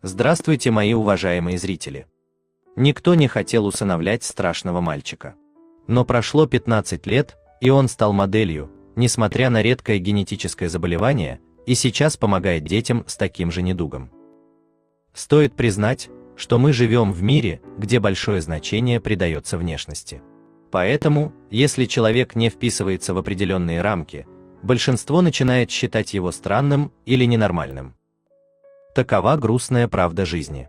Здравствуйте, мои уважаемые зрители! Никто не хотел усыновлять страшного мальчика. Но прошло 15 лет, и он стал моделью, несмотря на редкое генетическое заболевание, и сейчас помогает детям с таким же недугом. Стоит признать, что мы живем в мире, где большое значение придается внешности. Поэтому, если человек не вписывается в определенные рамки, большинство начинает считать его странным или ненормальным. Такова грустная правда жизни.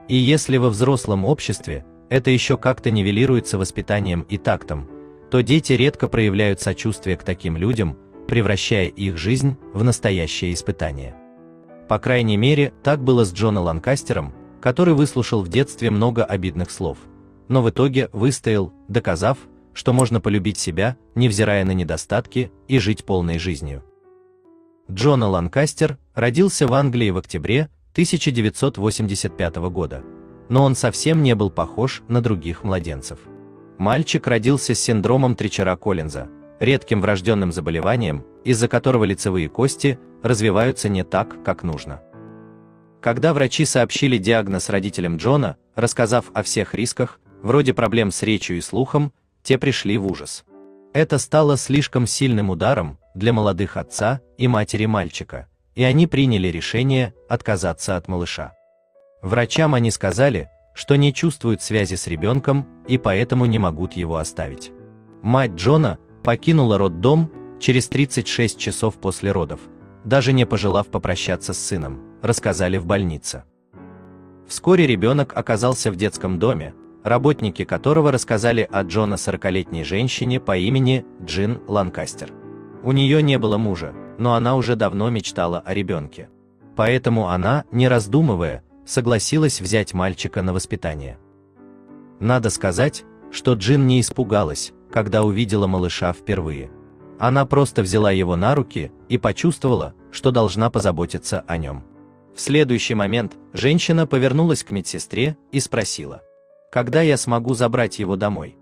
И если во взрослом обществе это еще как-то нивелируется воспитанием и тактом, то дети редко проявляют сочувствие к таким людям, превращая их жизнь в настоящее испытание. По крайней мере, так было с Джоном Ланкастером, который выслушал в детстве много обидных слов, но в итоге выстоял, доказав, что можно полюбить себя, невзирая на недостатки, и жить полной жизнью. Джон Ланкастер родился в Англии в октябре 1985 года, но он совсем не был похож на других младенцев. Мальчик родился с синдромом Тричера-Коллинза, редким врожденным заболеванием, из-за которого лицевые кости развиваются не так, как нужно. Когда врачи сообщили диагноз родителям Джона, рассказав о всех рисках, вроде проблем с речью и слухом, те пришли в ужас. Это стало слишком сильным ударом для молодых отца и матери мальчика, и они приняли решение отказаться от малыша. Врачам они сказали, что не чувствуют связи с ребенком и поэтому не могут его оставить. Мать Джона покинула роддом через 36 часов после родов, даже не пожелав попрощаться с сыном, рассказали в больнице. Вскоре ребенок оказался в детском доме, работники которого рассказали о Джона 40-летней женщине по имени Джин Ланкастер. У нее не было мужа, но она уже давно мечтала о ребенке. Поэтому она, не раздумывая, согласилась взять мальчика на воспитание. Надо сказать, что Джин не испугалась, когда увидела малыша впервые. Она просто взяла его на руки и почувствовала, что должна позаботиться о нем. В следующий момент женщина повернулась к медсестре и спросила: «Когда я смогу забрать его домой?»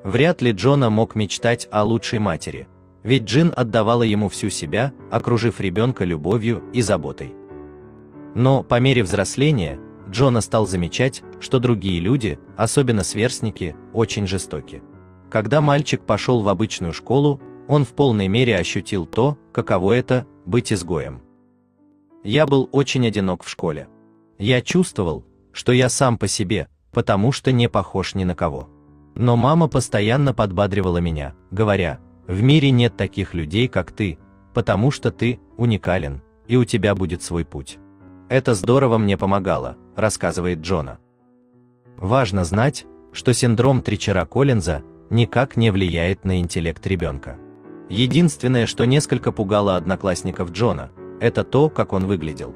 Вряд ли Джона мог мечтать о лучшей матери, ведь Джин отдавала ему всю себя, окружив ребенка любовью и заботой. Но по мере взросления Джона стал замечать, что другие люди, особенно сверстники, очень жестоки. Когда мальчик пошел в обычную школу, он в полной мере ощутил то, каково это – быть изгоем. «Я был очень одинок в школе. Я чувствовал, что я сам по себе, потому что не похож ни на кого. Но мама постоянно подбадривала меня, говоря: в мире нет таких людей, как ты, потому что ты уникален, и у тебя будет свой путь. Это здорово мне помогало», – рассказывает Джона. Важно знать, что синдром Тричера-Коллинза никак не влияет на интеллект ребенка. Единственное, что несколько пугало одноклассников Джона, это то, как он выглядел.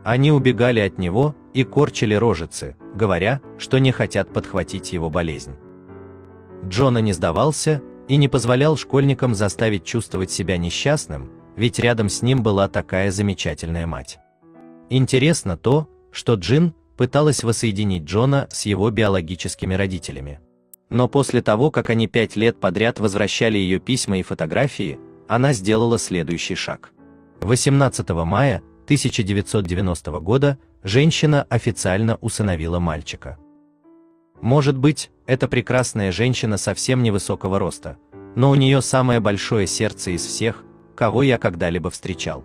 Они убегали от него и корчили рожицы, говоря, что не хотят подхватить его болезнь. Джона не сдавался и не позволял школьникам заставить чувствовать себя несчастным, ведь рядом с ним была такая замечательная мать. Интересно то, что Джин пыталась воссоединить Джона с его биологическими родителями. Но после того, как они 5 лет подряд возвращали ее письма и фотографии, она сделала следующий шаг. 18 мая 1990 года женщина официально усыновила мальчика. Может быть, эта прекрасная женщина совсем невысокого роста, но у нее самое большое сердце из всех, кого я когда-либо встречал.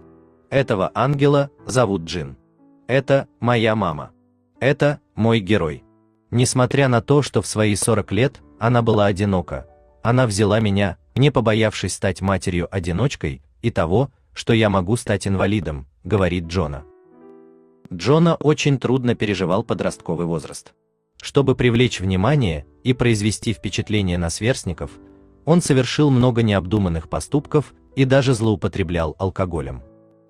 Этого ангела зовут Джин. Это моя мама. Это мой герой. Несмотря на то, что в свои 40 лет она была одинока, она взяла меня, не побоявшись стать матерью-одиночкой, и того, что я могу стать инвалидом, говорит Джона. Джона очень трудно переживал подростковый возраст. Чтобы привлечь внимание и произвести впечатление на сверстников, он совершил много необдуманных поступков и даже злоупотреблял алкоголем.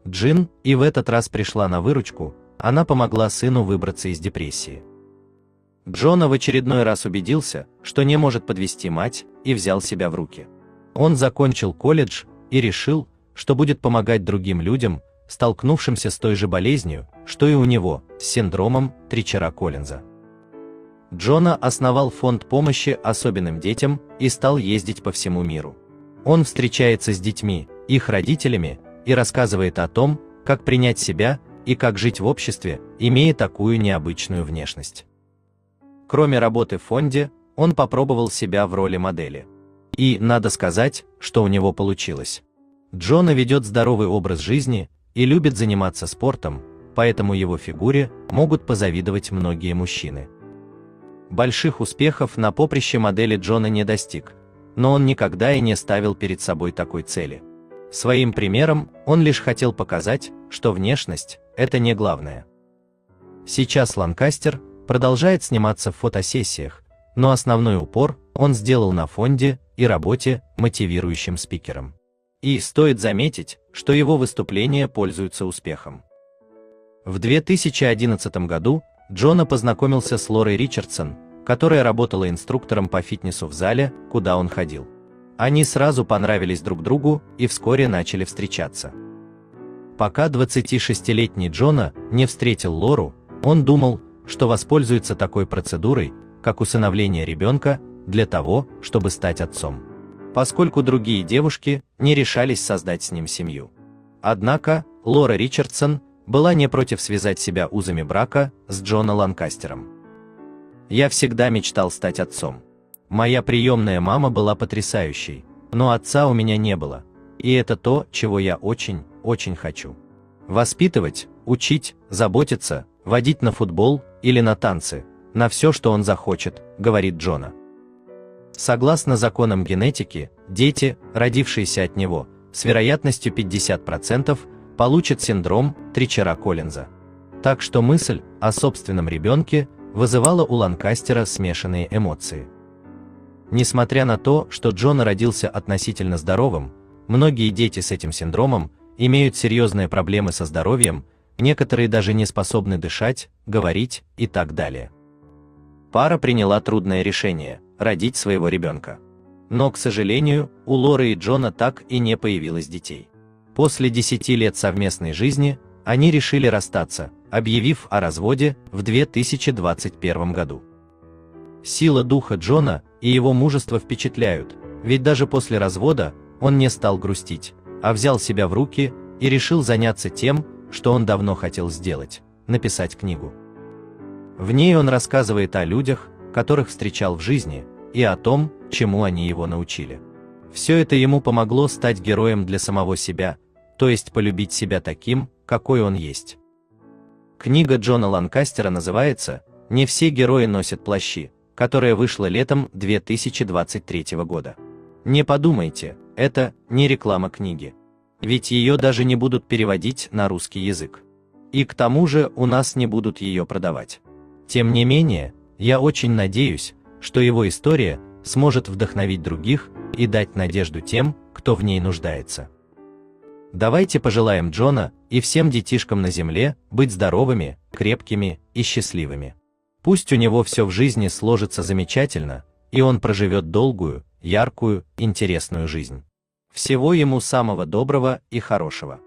Джин и в этот раз пришла на выручку, она помогла сыну выбраться из депрессии. Джона в очередной раз убедился, что не может подвести мать, и взял себя в руки. Он закончил колледж и решил, что будет помогать другим людям, столкнувшимся с той же болезнью, что и у него, с синдромом Тричера-Коллинза. Джона основал фонд помощи особенным детям и стал ездить по всему миру. Он встречается с детьми, их родителями, и рассказывает о том, как принять себя, и как жить в обществе, имея такую необычную внешность. Кроме работы в фонде, он попробовал себя в роли модели. И, надо сказать, что у него получилось. Джона ведет здоровый образ жизни и любит заниматься спортом, поэтому его фигуре могут позавидовать многие мужчины. Больших успехов на поприще модели Джона не достиг, но он никогда и не ставил перед собой такой цели. Своим примером он лишь хотел показать, что внешность – это не главное. Сейчас Ланкастер продолжает сниматься в фотосессиях, но основной упор он сделал на фонде и работе мотивирующим спикером. И стоит заметить, что его выступления пользуются успехом. В 2011 году Джона познакомился с Лорой Ричардсон, которая работала инструктором по фитнесу в зале, куда он ходил. Они сразу понравились друг другу и вскоре начали встречаться. Пока 26-летний Джона не встретил Лору, он думал, что воспользуется такой процедурой, как усыновление ребенка, для того, чтобы стать отцом, поскольку другие девушки не решались создать с ним семью. Однако Лора Ричардсон была не против связать себя узами брака с Джона Ланкастером. «Я всегда мечтал стать отцом. Моя приемная мама была потрясающей, но отца у меня не было, и это то, чего я очень, очень хочу. Воспитывать, учить, заботиться, водить на футбол или на танцы, на все, что он захочет», — говорит Джона. Согласно законам генетики, дети, родившиеся от него, с вероятностью 50% получат синдром Тричера-Коллинза. Так что мысль о собственном ребенке вызывала у Ланкастера смешанные эмоции. Несмотря на то, что Джона родился относительно здоровым, многие дети с этим синдромом имеют серьезные проблемы со здоровьем, некоторые даже не способны дышать, говорить и так далее. Пара приняла трудное решение – родить своего ребенка. Но, к сожалению, у Лоры и Джона так и не появилось детей. После 10 лет совместной жизни они решили расстаться, объявив о разводе в 2021 году. Сила духа Джона и его мужество впечатляют, ведь даже после развода он не стал грустить, а взял себя в руки и решил заняться тем, что он давно хотел сделать – написать книгу. В ней он рассказывает о людях, которых встречал в жизни, и о том, чему они его научили. Все это ему помогло стать героем для самого себя, то есть полюбить себя таким, какой он есть. Книга Джона Ланкастера называется «Не все герои носят плащи», которая вышла летом 2023 года. Не подумайте, это не реклама книги. Ведь ее даже не будут переводить на русский язык. И к тому же у нас не будут ее продавать. Тем не менее, я очень надеюсь, что его история сможет вдохновить других и дать надежду тем, кто в ней нуждается. Давайте пожелаем Джона и всем детишкам на земле быть здоровыми, крепкими и счастливыми. Пусть у него все в жизни сложится замечательно, и он проживет долгую, яркую, интересную жизнь. Всего ему самого доброго и хорошего.